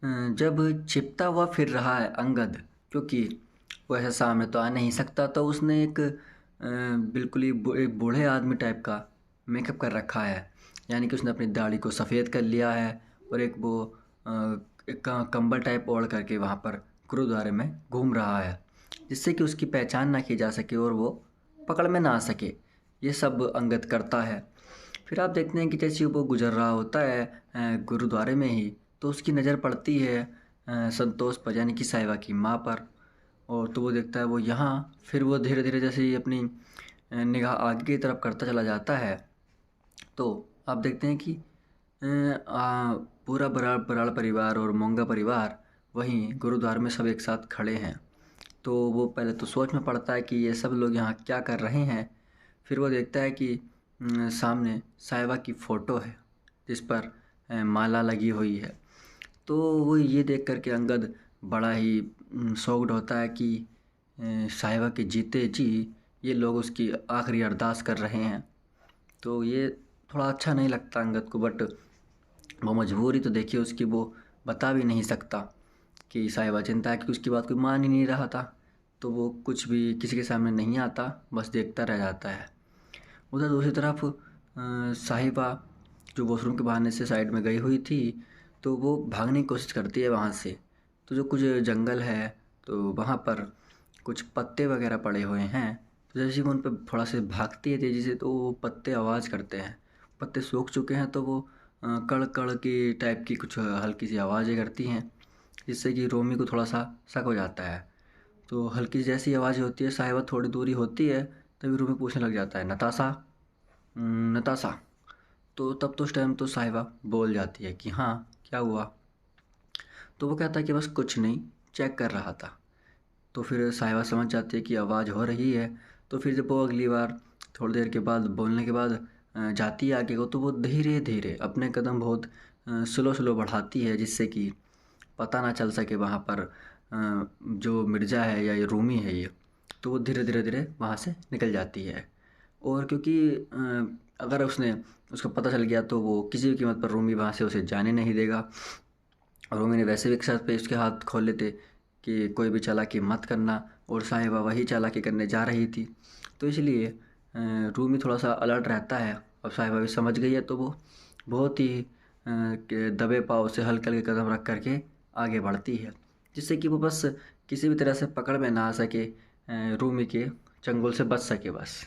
जब छिपता हुआ फिर रहा है अंगद, क्योंकि वो ऐसे सामने तो आ नहीं सकता, तो उसने एक बिल्कुल ही एक बूढ़े आदमी टाइप का मेकअप कर रखा है। यानी कि उसने अपनी दाढ़ी को सफ़ेद कर लिया है और एक वो अ, एक कंबल टाइप ओढ़ करके वहाँ पर गुरुद्वारे में घूम रहा है, जिससे कि उसकी पहचान ना की जा सके और वो पकड़ में ना आ सके। ये सब अंगद करता है। फिर आप देखते हैं कि जैसे वो गुजर रहा होता है गुरुद्वारे में ही, तो उसकी नज़र पड़ती है संतोष पर, यानी कि साहिबा की माँ पर। और तो वो देखता है वो यहाँ, फिर वो धीरे धीरे जैसे ही अपनी निगाह आगे की तरफ करता चला जाता है, तो आप देखते हैं कि पूरा बराड़ बराड़ परिवार और मोंगा परिवार वहीं गुरुद्वारे में सब एक साथ खड़े हैं। तो वो पहले तो सोच में पड़ता है कि ये सब लोग यहाँ क्या कर रहे हैं। फिर वो देखता है कि सामने साहिबा की फ़ोटो है जिस पर माला लगी हुई है। तो वो ये देख कर के अंगद बड़ा ही शॉक्ड होता है कि साहिबा के जीते जी ये लोग उसकी आखिरी अरदास कर रहे हैं। तो ये थोड़ा अच्छा नहीं लगता अंगद को, बट वो मजबूरी तो देखिए उसकी, वो बता भी नहीं सकता कि साहिबा चिंता है कि उसकी बात कोई मान ही नहीं रहा था। तो वो कुछ भी किसी के सामने नहीं आता, बस देखता रह जाता है। उधर दूसरी तरफ साहिबा जो वॉशरूम के बहाने से साइड में गई हुई थी, तो वो भागने की कोशिश करती है वहाँ से। तो जो कुछ जंगल है, तो वहाँ पर कुछ पत्ते वगैरह पड़े हुए हैं। तो जैसे ही वो उन पर थोड़ा से भागती है तेज़ी से, तो वो पत्ते आवाज़ करते हैं। पत्ते सूख चुके हैं, तो वो कड़ कड़ की टाइप की कुछ हल्की सी आवाज़ें करती हैं, जिससे कि रोमी को थोड़ा सा शक हो जाता है। तो हल्की जैसी आवाज़ होती है, साहिबा थोड़ी दूरी होती है, तभी रोमी पूछने लग जाता है, नताशा, नताशा। तो तब तो उस टाइम तो साहिबा बोल जाती है कि हाँ, क्या हुआ। तो वो कहता है कि बस कुछ नहीं, चेक कर रहा था। तो फिर साहिबा समझ जाती है कि आवाज़ हो रही है। तो फिर जब वो अगली बार थोड़ी देर के बाद बोलने के बाद जाती है आगे को, तो वो धीरे धीरे अपने कदम बहुत स्लो स्लो बढ़ाती है, जिससे कि पता ना चल सके वहाँ पर जो मिर्ज़ा है या ये रूमी है ये। तो वो धीरे धीरे धीरे वहाँ से निकल जाती है। और क्योंकि अगर उसको पता चल गया, तो वो किसी भी कीमत पर रूमी वहाँ से उसे जाने नहीं देगा। और रूमी ने वैसे भी एक साथ पे उसके हाथ खोले थे कि कोई भी चालाकी मत करना, और साहिबा वही चालाकी करने जा रही थी। तो इसलिए रूमी थोड़ा सा अलर्ट रहता है। अब साहिबा भी समझ गई है, तो वो बहुत ही के दबे पाँव से हल्के हल्के कदम रख करके आगे बढ़ती है, जिससे कि वो बस किसी भी तरह से पकड़ में ना आ सके, रूमी के चंगुल से बच सके बस।